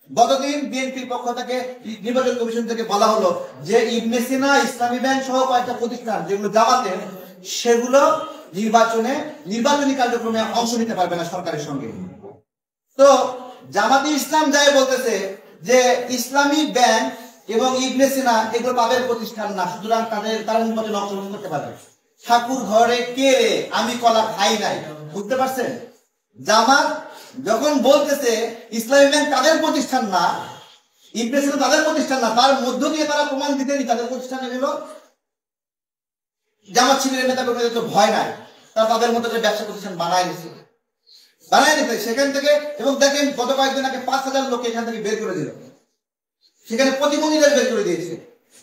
গতদিন বিএনপির পক্ষ থেকে নির্বাচন কমিশন থেকে বলা হলো যে ইবনে সিনা, ইসলামী ব্যাংক সহ কয়েকটা প্রতিষ্ঠান যেগুলো জামাতের, সেগুলো নির্বাচনী কার্যক্রমে অংশ নিতে পারবে না সরকারের সঙ্গে। তো জামাতে ইসলাম যাই বলতেছে যে ইসলামী ব্যাংক এবং ইবনে সিনা এগুলো তাদের প্রতিষ্ঠান না, সুতরাং তারা নির্বাচনে অংশগ্রহণ করতে পারবে। ঠাকুর ঘরে কে রে, আমি কলা খাই নাই, বুঝতে পারছেন? জামাত যখন বলতেছে ইসলামী ব্যাংক তাদের প্রতিষ্ঠান না, ইবনে সিনা তাদের প্রতিষ্ঠান না, তার মধ্য দিয়ে তারা প্রমাণ দিতে তাদের প্রতিষ্ঠান এগুলো। জামাত শিবিরের নেতা কর্মীদের তো ভয় নাই, তারা তাদের মধ্যে যে ব্যবসা প্রতিষ্ঠান বানায় নিচ্ছে সেখান থেকে। এবং দেখেন গত কয়েকদিন আগে 5,000 লোক এখান থেকে বের করে দিল, সেখানে প্রতিবন্ধীদের বের করে দিয়েছে।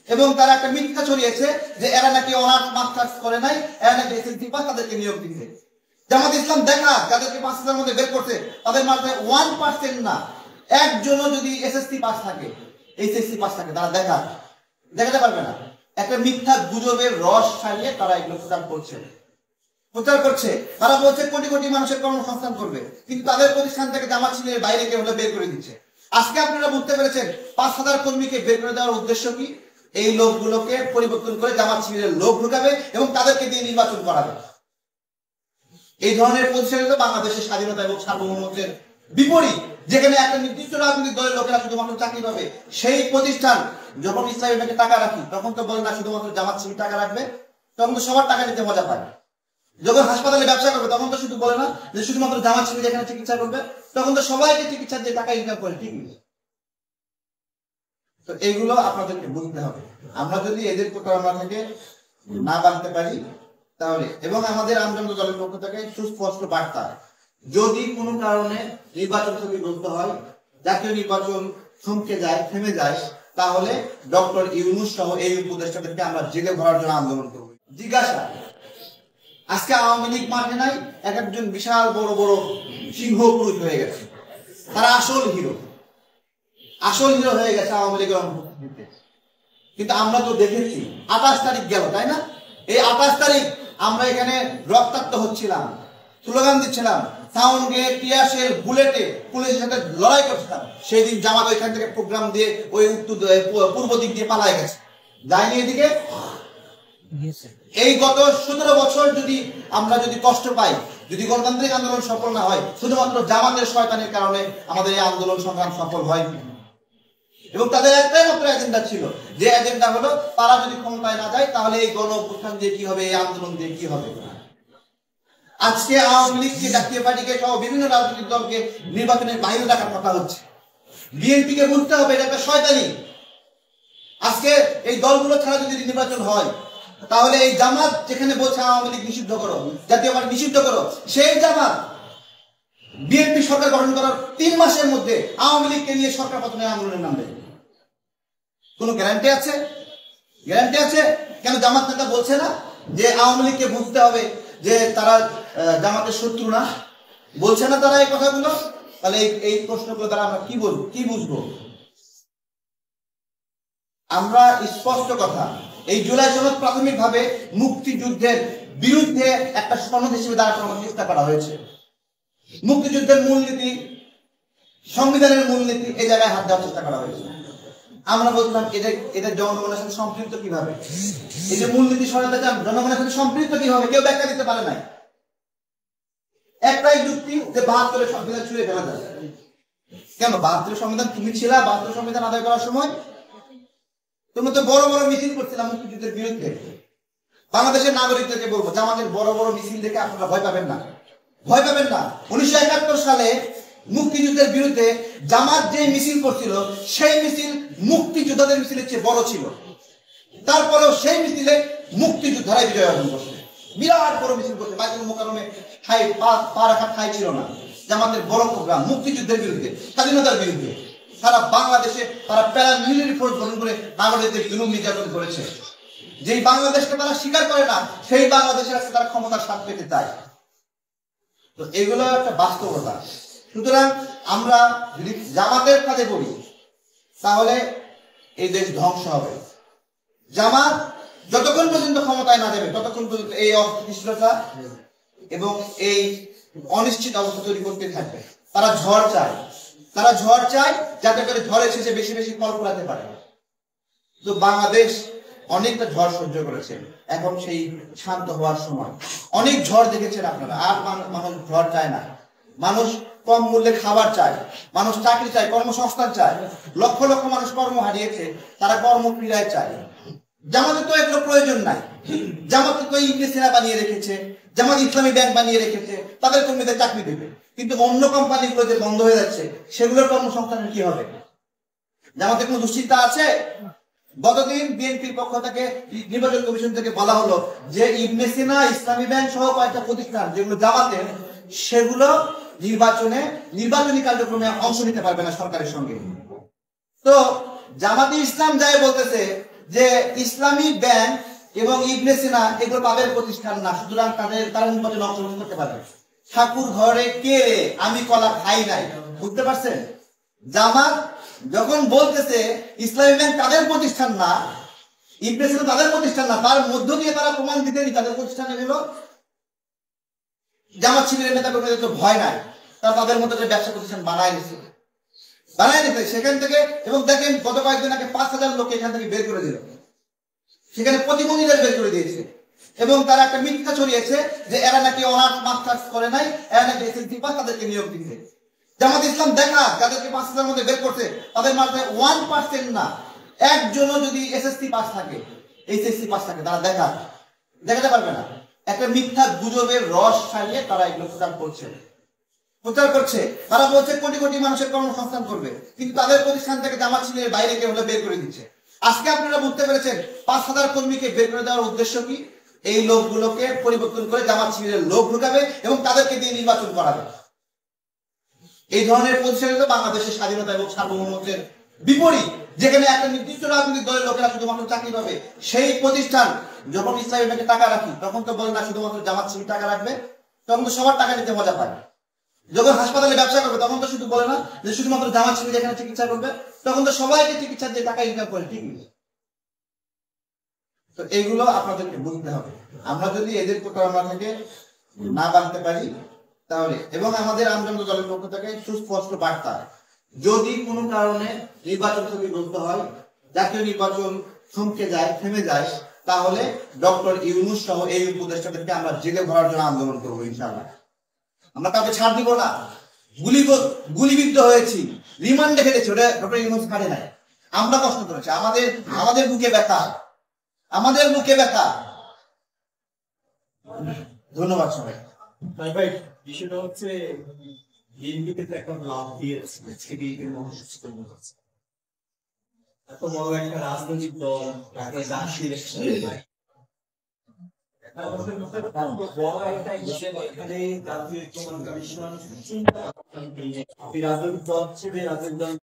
এবং তারা একটা মিথ্যা ছড়িয়েছে যে এরা নাকি অনার্স মাস্টার্স করে নাই, এরা নাকি এসএসসি পাস, তাদেরকে নিয়োগ দিচ্ছে। জামাত ইসলাম দেখা যাদেরকে 5,000 মধ্যে বের করছে তাদের মাঝে 1% না, একজনও যদি এসএসসি পাস থাকে, এইচএসসি পাস থাকে, তারা দেখাতে পারবে না। একটা মিথ্যা গুজবের রস ছাড়িয়ে তারা এগুলো প্রচার করছে। তারা বলছে কোটি কোটি মানুষের কর্মসংস্থান করবে, কিন্তু তাদের প্রতিষ্ঠান থেকে জামাত শিবিরের বাইরে কেউ বের করে দিচ্ছে। আজকে আপনারা বুঝতে পেরেছেন 5,000 কর্মীকে বের করে দেওয়ার উদ্দেশ্য কি? এই লোকগুলোকে পরিবর্তন করে জামাত শিবিরের লোক ঢুকাবে এবং তাদেরকে দিয়ে নির্বাচন করাবে। এই ধরনের প্রতিষ্ঠান বাংলাদেশের স্বাধীনতা এবং সার্বভৌমত্বের বিপরীত, যেখানে একটা নির্দিষ্ট রাজনৈতিক দলের লোকেরা শুধুমাত্র চাকরি পাবে। সেই প্রতিষ্ঠান যখন ইসলামী ব্যাংকে টাকা রাখি তখন তো বলে না শুধুমাত্র জামাত শিবির টাকা রাখবে, তখন তো সবার টাকা নিতে মজা পায়। যখন হাসপাতালে ব্যবসা করবে তখন তো শুধু বলে না যে শুধুমাত্র জামাত শিবির এখানে চিকিৎসা করবে, তখন তো সবাইকে চিকিৎসার যে টাকা ইনকাম করে, ঠিক। তো এইগুলো আপনাদেরকে বুঝতে হবে। আমরা যদি এদের প্রতারণা থেকে না বাঁচতে পারি তাহলে, এবং আমাদের আমজনতা দলের পক্ষ থেকে সুস্পষ্ট বার্তা, যদি কোনো কারণে নির্বাচন ক্ষতিগ্রস্ত হয়, জাতীয় নির্বাচন থেমে যায়, তাহলে ডক্টর ইউনূস সহ এই উপদেষ্টাদেরকে আমরা জেলে ভরার জন্য আন্দোলন করব। জিজ্ঞাসা, আজকে আওয়ামী লীগ মাঠে নাই, একজন বিশাল বড় বড় সিংহ পুরুষ হয়ে গেছে, তারা আসল হিরো হয়ে গেছে আওয়ামী লীগের অনুপস্থিতিতে। কিন্তু আমরা তো দেখেছি 28 তারিখ গেল, তাই না? এই 28 তারিখ আমরা এখানে রক্তাক্ত হচ্ছিলাম, স্লোগান দিচ্ছিলাম, সাউন্ড গেট, টিয়ার শেল, বুলেটে পুলিশের সাথে লড়াই করছিলাম। সেই দিন জামাত ওইখান থেকে প্রোগ্রাম দিয়ে ওই পূর্ব দিক দিয়ে পালায় গেছে, যায়নি এদিকে। এই গত 17 বছর আমরা যদি কষ্ট পাই, যদি গণতান্ত্রিক আন্দোলন সফল না হয়, শুধুমাত্র জামাতের শয়তানের কারণে আমাদের এই আন্দোলন সংগ্রাম সফল হয়নি। এবং তাদের একটাই মাত্র এজেন্ডা ছিল, যে এজেন্ডা হলো তারা যদি ক্ষমতায় না যায় তাহলে এই গণ অভ্যুত্থান দিয়ে কি হবে, এই আন্দোলন দিয়ে কি হবে। আজকে আওয়ামী লীগকে, জাতীয় পার্টিকে সহ বিভিন্ন রাজনৈতিক দলকে নির্বাচনের বাইরে রাখার কথা হচ্ছে। বিএনপিকে বুঝতে হবে এটা একটা শয়তানি। আজকে এই দলগুলো ছাড়া যদি নির্বাচন হয় তাহলে এই জামাত যেখানে বলছে আওয়ামী লীগ নিষিদ্ধ করো, জাতীয় পার্টি নিষিদ্ধ করো, সেই জামাত বিএনপি সরকার গঠন করার 3 মাসের মধ্যে আওয়ামী লীগকে নিয়ে সরকার পতনের আন্দোলনের নামবে। কোন গ্যারান্টি আছে? কেন জামাত নেতা বলছে না যে আওয়ামী লীগকে বুঝতে হবে যে তারা জামাতের শত্রু না? বলছে না তারা এই কথাগুলো? তাহলে এই প্রশ্নগুলো দ্বারা আমরা কি বুঝবো? আমরা স্পষ্ট কথা, এই জুলাই সনদ প্রাথমিকভাবে মুক্তিযুদ্ধের বিরুদ্ধে একটা সনদ হিসেবে দাঁড় করানোর চেষ্টা করা হয়েছে। মুক্তিযুদ্ধের মূলনীতি, সংবিধানের মূলনীতি এই জায়গায় হাত দেওয়ার চেষ্টা করা হয়েছে। আমরা বলছিলাম এদের জনগণের সাথে সম্পৃক্ত কিভাবে, এই যে মূলনীতি সরাতে চান জনগণের সাথে সম্পৃক্ত কিভাবে, কেউ ব্যাখ্যা দিতে পারে নাই। একটাই যুক্তি যে 72 সংবিধান ছুঁড়ে ফেলা যায়। কেন 72 সংবিধান? তুমি ছিলা 72 সংবিধান আদায় করার সময়? তুমি তো বড় বড় মিছিল করছিলাম মুক্তিযুদ্ধের বিরুদ্ধে। বাংলাদেশের নাগরিকদেরকে বলবো, আমাদের বড় বড় মিছিল দেখে আপনারা ভয় পাবেন না। 1971 সালে মুক্তিযুদ্ধের বিরুদ্ধে জামাত যে মিছিল করছিল, সেই মিছিল মুক্তিযোদ্ধাদের মিছিলের চেয়ে বড় ছিল। তারপরেও সেই মিছিলে মুক্তিযোদ্ধারাই বিজয় অর্জন করছে। বিরাট বড় মিছিল করছে, বাইতুল মোকাররমে পা রাখার ঠাঁই ছিল না। জামাতের বড় প্রোগ্রাম মুক্তিযুদ্ধের বিরুদ্ধে, স্বাধীনতার বিরুদ্ধে। সারা বাংলাদেশে তারা প্যারামিলিটারি ফোর্স গঠন করে নাগরিকদের জুলুম নির্যাতন করেছে। যেই বাংলাদেশকে তারা স্বীকার করে না, সেই বাংলাদেশের কাছে তারা ক্ষমতার স্বাদ পেতে চায়। তো এগুলো একটা বাস্তবতা। সুতরাং আমরা যদি জামাতের কাজে পড়ি তাহলে এই দেশ ধ্বংস হবে। জামাত যতক্ষণ পর্যন্ত ক্ষমতায় না যাবে ততক্ষণ পর্যন্ত এই অস্থিতিশীলতা এবং এই অনিশ্চিত অবস্থা তৈরি করতে থাকবে। তারা ঝড় চায়, তারা ঝড় চায় যাতে করে ঝড়ের শেষে বেশি বেশি ফল ফলাতে পারে। তো বাংলাদেশ অনেকটা ঝড় সহ্য করেছে, এখন সেই শান্ত হওয়ার সময়। অনেক ঝড় দেখেছেন আপনারা, আর মানুষ ঝড় চায় না। মানুষ কম মূল্যে খাবার চায়, মানুষ চাকরি চায়, কর্মসংস্থান চায়। লক্ষ লক্ষ মানুষ কর্ম হারিয়েছে, তারা কর্ম ফিরায় চায়। জামাতের তো এগুলো প্রয়োজন নাই। জামাতের তো ইংলিশ সেনা বানিয়ে রেখেছে, জামাত ইসলামী ব্যাংক বানিয়ে রেখেছে, তাদের কর্মীদের চাকরি দেবে। কিন্তু অন্য কোম্পানিগুলো যে বন্ধ হয়ে যাচ্ছে, সেগুলোর কর্মসংস্থানের কি হবে? জামাতের কোনো দুশ্চিন্তা আছে? গতদিন বিএনপির পক্ষ থেকে নির্বাচন কমিশন থেকে বলা হলো যে ইবনে সিনা, ইসলামী ব্যাংক সহ কয়েকটা প্রতিষ্ঠান যেগুলো জামাতের, সেগুলো নির্বাচনী কার্যক্রমে অংশ নিতে পারবে না সরকারের সঙ্গে। তো জামাতে ইসলাম যাই বলতেছে যে ইসলামী ব্যাংক এবং ইবনে সিনা এগুলো তাদের প্রতিষ্ঠান না, সুতরাং তারা নির্বাচনে অংশগ্রহণ করতে পারবে। ঠাকুর ঘরে কে রে, আমি কলা খাই নাই। বুঝতে পারছেন? জামাত যখন বলতেছে ইসলামী ব্যাংক তাদের প্রতিষ্ঠান না, ইবনে সিনা তাদের প্রতিষ্ঠান না, তার মধ্য দিয়ে তারা প্রমাণ দিতে তাদের প্রতিষ্ঠান এগুলো। জামাত শিবিরের নেতা কর্মীদের তো ভয় নাই, তারা তাদের মধ্যে যে ব্যবসা প্রতিষ্ঠান বানায় নিছে সেখান থেকে। এবং দেখেন গত কয়েকদিন আগে 5,000 লোক এখান থেকে বের করে দিল, সেখানে প্রতিবন্ধীদের বের করে দিয়েছে। এবং তারা একটা মিথ্যা ছড়িয়েছে যে এরা নাকি অনার্স মাস্টার্স করে নাই, এরা নাকি এসএসসি পাস, তাদেরকে নিয়োগ দিচ্ছে। জামাত ইসলাম দেখা যাদেরকে 5,000 মধ্যে বের করছে, তাদের মাঝে 1% না, একজনও যদি এসএসসি পাস থাকে, এইচএসসি পাস থাকে, তারা দেখাতে পারবে না। একটা মিথ্যা গুজবের রস ছাড়িয়ে তারা এগুলো প্রচার করছে। তারা বলছে কোটি কোটি মানুষের কর্মসংস্থান করবে, কিন্তু তাদের প্রতিষ্ঠান থেকে জামাত শিবিরের বাইরে কেউ বের করে দিচ্ছে। আজকে আপনারা বুঝতে পেরেছেন 5,000 কর্মীকে বের করে দেওয়ার উদ্দেশ্য কি? এই লোকগুলোকে পরিবর্তন করে জামাত শিবিরের লোক ঢুকাবে এবং তাদেরকে দিয়ে নির্বাচন করাবে। এই ধরনের প্রতিষ্ঠানে তো বাংলাদেশের স্বাধীনতা এবং সার্বভৌমত্বের বিপরীত, যেখানে একটা নির্দিষ্ট রাজনৈতিক দলের লোকেরা শুধুমাত্র চাকরি পাবে। সেই প্রতিষ্ঠান যখন ইসলামী ব্যাংকে টাকা রাখি, তখন তো বলে না শুধুমাত্র জামাত শিবির টাকা রাখবে, তখন তো সবার টাকা নিতে মজা পায়। যখন হাসপাতালে ব্যবসা করবে, তখন তো শুধু বলে না যে শুধুমাত্র জামাত শিবির এখানে চিকিৎসা করবে, তখন তো সবাইকে চিকিৎসা দিয়ে টাকা ইনকাম করে। ঠিক আছে, তো এইগুলো আপনাদেরকে বুঝতে হবে। আমরা যদি এদের প্রতারণা থেকে না বাঁচতে পারি তাহলে, এবং আমাদের আমজনতা দলের পক্ষ থেকে সুস্পষ্ট বার্তা, যদি কোনো কারণে নির্বাচন ক্ষতিগ্রস্ত হয়, জাতীয় নির্বাচন থেমে যায়, তাহলে ডক্টর ইউনূস সহ এই উপদেষ্টাদেরকে আমরা জেলে ভরার জন্য আন্দোলন করবো ইনশাআল্লাহ। আমরা কাউকে ছাড় দিব না। গুলিবিদ্ধ হয়েছি, রিমান্ডে ফেলেছি, ওটা ডক্টর ইউনূস ছাড়ে নাই। আমরা কষ্ট করেছি, আমাদের বুকে ব্যথা, ধন্যবাদ সবাই। ভাই বিষয়টা হচ্ছে বিএনপিতে তো একটা লাভ দিয়েছে, এত বড় একটা রাজনৈতিক দল তাকে রাজনৈতিক দল হিসেবে রাজনৈতিক দল